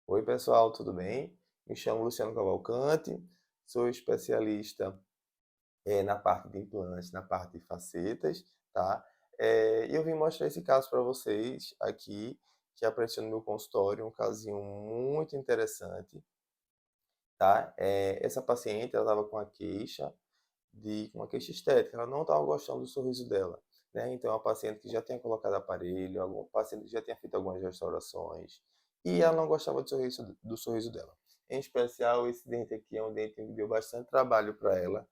Oi, pessoal, tudo bem? Me chamo Luciano Cavalcante, sou especialista na parte de implantes, na parte de facetas, tá? E eu vim mostrar esse caso para vocês aqui, que apareceu no meu consultório, um casinho muito interessante, tá? Essa paciente, ela estava com uma queixa estética, ela não estava gostando do sorriso dela, né? Então, é uma paciente que já tinha colocado aparelho, algum paciente que já tinha feito algumas restaurações, e ela não gostava do sorriso dela. Em especial, esse dente aqui é um dente que deu bastante trabalho para ela,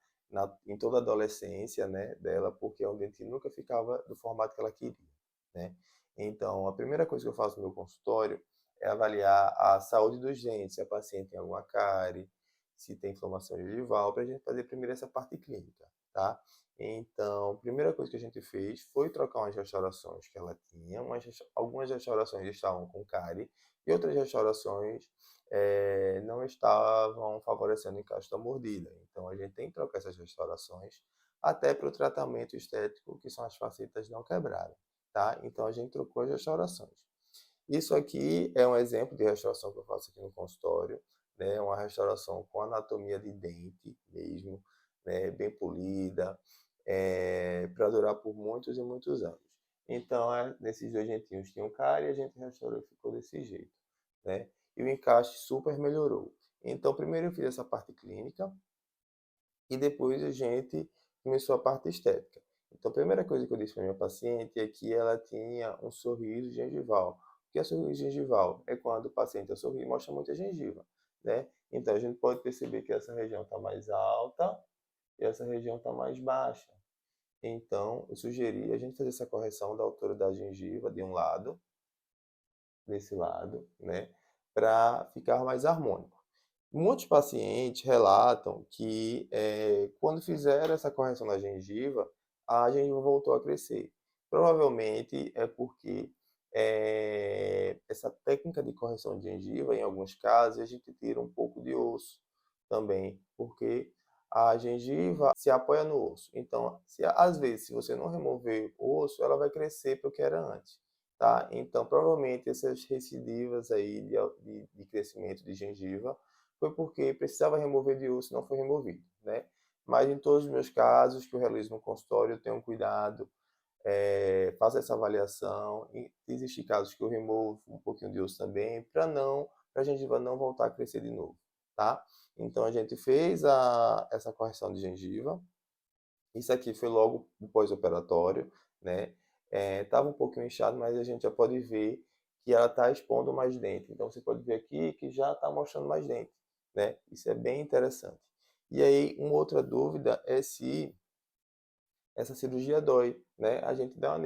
em toda a adolescência, né, dela, porque é um dente que nunca ficava do formato que ela queria, né? Então, a primeira coisa que eu faço no meu consultório é avaliar a saúde dos dentes, se a paciente tem alguma cárie, se tem inflamação gengival, para a gente fazer primeiro essa parte clínica, tá? Então, a primeira coisa que a gente fez foi trocar umas restaurações que ela tinha, algumas restaurações estavam com cárie e outras restaurações não estavam favorecendo o encaixe da mordida. Então, a gente tem que trocar essas restaurações até para o tratamento estético, que são as facetas não quebrarem, tá? Então, a gente trocou as restaurações. Isso aqui é um exemplo de restauração que eu faço aqui no consultório, né? Uma restauração com anatomia de dente mesmo, né? Bem polida, para durar por muitos e muitos anos. Então, nesses dois dentinhos tinham cárie e a gente restaurou e ficou desse jeito, né? E o encaixe super melhorou. Então, primeiro eu fiz essa parte clínica e depois a gente começou a parte estética. Então, a primeira coisa que eu disse para minha paciente é que ela tinha um sorriso gengival. O que é sorriso gengival? É quando o paciente sorri e mostra muita gengiva, né? Então, a gente pode perceber que essa região está mais alta e essa região está mais baixa. Então, eu sugeri a gente fazer essa correção da altura da gengiva de um lado, desse lado, né? Para ficar mais harmônico. Muitos pacientes relatam que quando fizeram essa correção da gengiva, a gengiva voltou a crescer. Provavelmente é porque essa técnica de correção de gengiva, em alguns casos, a gente tira um pouco de osso também, porque a gengiva se apoia no osso. Então, às vezes, se você não remover o osso, ela vai crescer para o que era antes. Tá? Então, provavelmente essas recidivas aí de crescimento de gengiva foi porque precisava remover de osso e não foi removido, né? Mas em todos os meus casos que eu realizo no consultório, eu tenho um cuidado, faço essa avaliação. E existem casos que eu removo um pouquinho de osso também, para a gengiva não voltar a crescer de novo, tá? Então a gente fez essa correção de gengiva. Isso aqui foi logo no pós-operatório, né? Tava um pouquinho inchado, mas a gente já pode ver que ela está expondo mais dente. Então você pode ver aqui que já está mostrando mais dente, né? Isso é bem interessante. E aí, uma outra dúvida é se essa cirurgia dói, né? A gente dá uma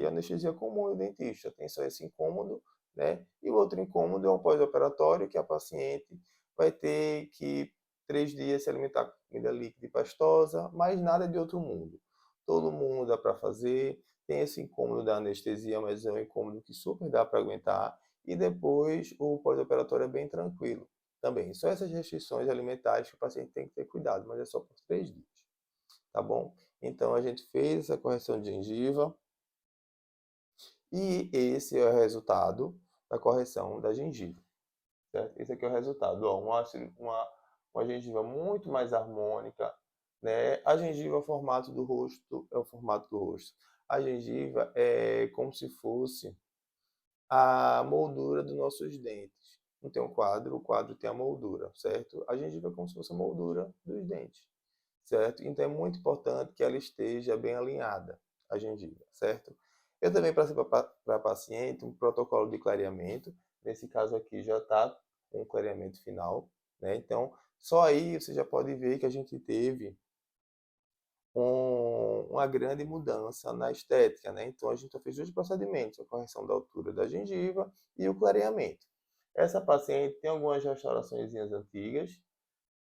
anestesia comum do dentista, tem só esse incômodo, né? E o outro incômodo é o pós-operatório, que a paciente vai ter que 3 dias se alimentar com comida líquida e pastosa, mas nada de outro mundo. Todo mundo dá para fazer, tem esse incômodo da anestesia, mas é um incômodo que super dá para aguentar, e depois o pós-operatório é bem tranquilo também. Só essas restrições alimentares que o paciente tem que ter cuidado, mas é só por 3 dias, tá bom? Então a gente fez a correção de gengiva e esse é o resultado da correção da gengiva, certo? Esse aqui é o resultado, ó, uma gengiva muito mais harmônica, né? A gengiva é o formato do rosto, é o formato do rosto. A gengiva é como se fosse a moldura dos nossos dentes. Não tem um quadro, o quadro tem a moldura, certo? A gengiva é como se fosse a moldura dos dentes, certo? Então é muito importante que ela esteja bem alinhada, a gengiva, certo? Eu também passei para a paciente um protocolo de clareamento. Nesse caso aqui já está com o clareamento final, né? Então, só aí você já pode ver que a gente teve uma grande mudança na estética, né? Então, a gente já fez dois procedimentos, a correção da altura da gengiva e o clareamento. Essa paciente tem algumas restaurações antigas,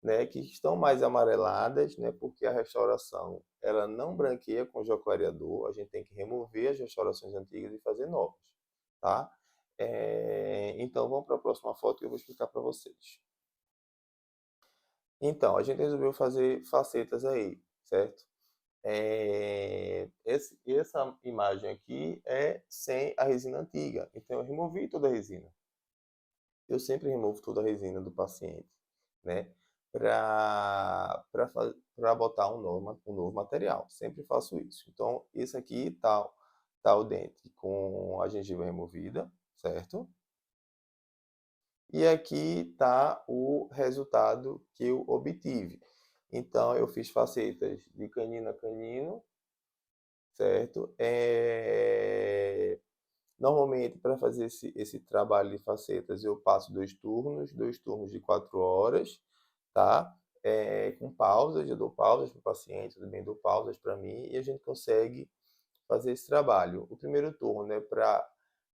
né, que estão mais amareladas, né, porque a restauração ela não branqueia com gel clareador, a gente tem que remover as restaurações antigas e fazer novas, tá? Então vamos para a próxima foto que eu vou explicar para vocês. Então, a gente resolveu fazer facetas aí, certo? Essa imagem aqui é sem a resina antiga, então eu removi toda a resina. eu sempre removo toda a resina do paciente, né, para botar um novo material. Sempre faço isso. Então, esse aqui tá o dente com a gengiva removida, certo? E aqui está o resultado que eu obtive. Então, eu fiz facetas de canino a canino, certo? Normalmente, para fazer esse trabalho de facetas, eu passo dois turnos de 4 horas, tá? Com pausas, eu dou pausas para o paciente, eu também dou pausas para mim, e a gente consegue fazer esse trabalho. O primeiro turno é para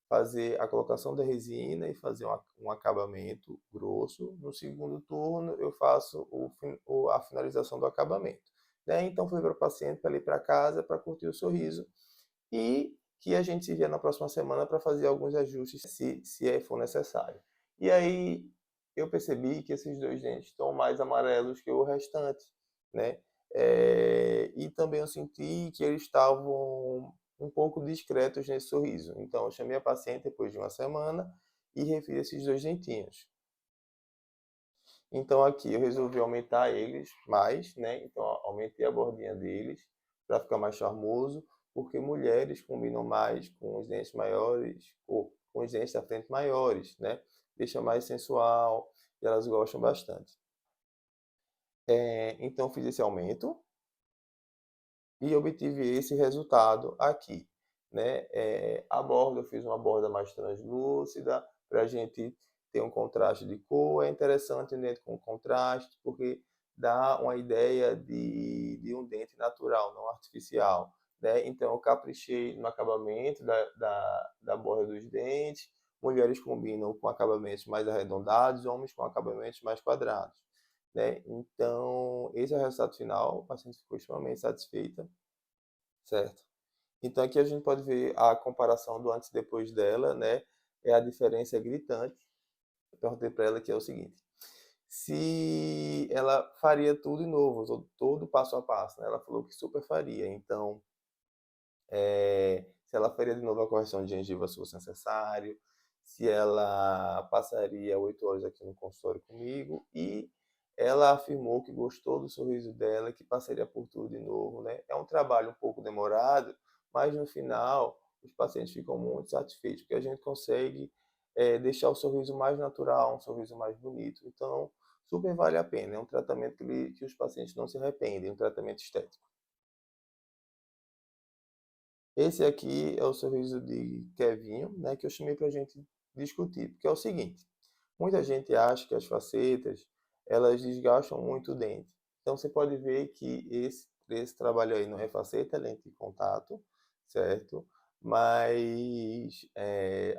fazer a colocação da resina e fazer um acabamento grosso. No segundo turno, eu faço a finalização do acabamento. Né? Então, fui para o paciente para ir para casa para curtir o sorriso e que a gente se vê na próxima semana para fazer alguns ajustes, se for necessário. E aí, eu percebi que esses dois dentes estão mais amarelos que o restante, né? E também eu senti que eles estavam um pouco discretos nesse sorriso. Então, eu chamei a paciente depois de uma semana e refiz esses dois dentinhos. Então, aqui eu resolvi aumentar eles mais, né? Então, aumentei a bordinha deles para ficar mais charmoso, porque mulheres combinam mais com os dentes maiores, ou com os dentes da frente maiores, né? Deixa mais sensual e elas gostam bastante. Então, fiz esse aumento e obtive esse resultado aqui, né? A borda, eu fiz uma borda mais translúcida para a gente ter um contraste de cor. É interessante o dente com contraste, porque dá uma ideia de um dente natural, não artificial, né? Então, eu caprichei no acabamento da borda dos dentes. Mulheres combinam com acabamentos mais arredondados, homens com acabamentos mais quadrados, né? Então, esse é o resultado final. O paciente ficou extremamente satisfeita, certo? Então, aqui a gente pode ver a comparação do antes e depois dela, né? A diferença é gritante. Eu perguntei para ela que é o seguinte: se ela faria tudo de novo, todo passo a passo, né? Ela falou que super faria. Então, se ela faria de novo a correção de gengiva se fosse necessário, se ela passaria 8 horas aqui no consultório comigo, e ela afirmou que gostou do sorriso dela, que passaria por tudo de novo, né? É um trabalho um pouco demorado, mas no final os pacientes ficam muito satisfeitos, porque a gente consegue deixar o sorriso mais natural, um sorriso mais bonito. Então, super vale a pena. É um tratamento que os pacientes não se arrependem, um tratamento estético. Esse aqui é o sorriso de Kevinho, né, que eu chamei para a gente discutir, porque é o seguinte: muita gente acha que as facetas elas desgastam muito o dente. Então você pode ver que esse trabalho aí não é faceta, é lente de contato, certo? Mas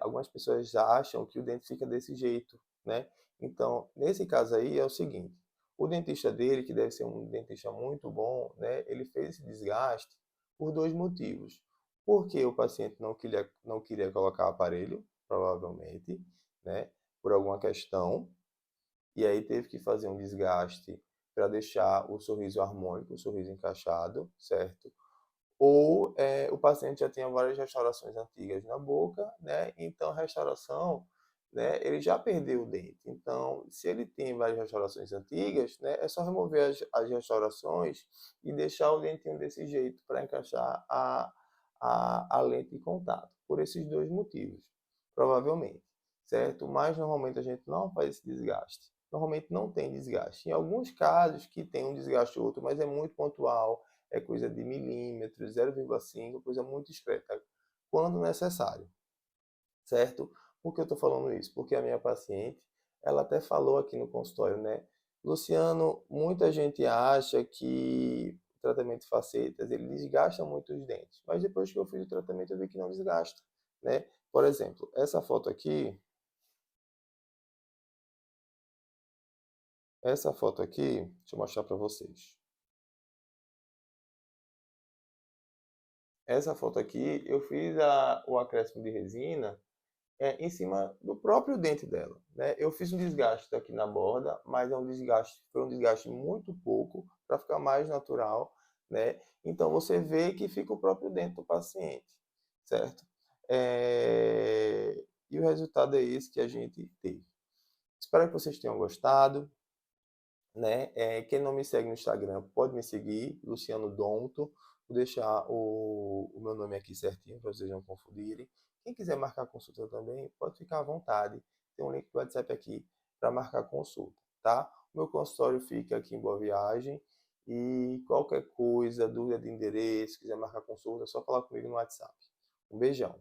algumas pessoas acham que o dente fica desse jeito, né? Então, nesse caso aí é o seguinte: o dentista dele, que deve ser um dentista muito bom, né? Ele fez esse desgaste por dois motivos. Porque o paciente não queria colocar aparelho, provavelmente, né? Por alguma questão, e aí teve que fazer um desgaste para deixar o sorriso harmônico, o sorriso encaixado, certo? Ou o paciente já tinha várias restaurações antigas na boca, né? Então a restauração, né, ele já perdeu o dente. Então, se ele tem várias restaurações antigas, né, é só remover as restaurações e deixar o dentinho desse jeito para encaixar a lente de contato. Por esses dois motivos, provavelmente, certo? Mas normalmente a gente não faz esse desgaste. Normalmente não tem desgaste. Em alguns casos que tem um desgaste ou outro, mas é muito pontual, é coisa de milímetros, 0,5, coisa muito discreta, quando necessário, certo? Por que eu estou falando isso? Porque a minha paciente, ela até falou aqui no consultório, né? Luciano, muita gente acha que o tratamento de facetas, ele desgasta muito os dentes, mas depois que eu fiz o tratamento eu vi que não desgasta, né? Por exemplo, essa foto aqui, deixa eu mostrar para vocês. Essa foto aqui, eu fiz o acréscimo de resina em cima do próprio dente dela, né? Eu fiz um desgaste aqui na borda, mas foi um desgaste muito pouco para ficar mais natural, né? Então você vê que fica o próprio dente do paciente, certo? E o resultado é esse que a gente teve. Espero que vocês tenham gostado, né? Quem não me segue no Instagram pode me seguir, Luciano Donto. Vou deixar o meu nome aqui certinho para vocês não confundirem. Quem quiser marcar consulta também, pode ficar à vontade. Tem um link do WhatsApp aqui para marcar consulta, tá? O meu consultório fica aqui em Boa Viagem. E qualquer coisa, dúvida de endereço, quiser marcar consulta, é só falar comigo no WhatsApp. Um beijão.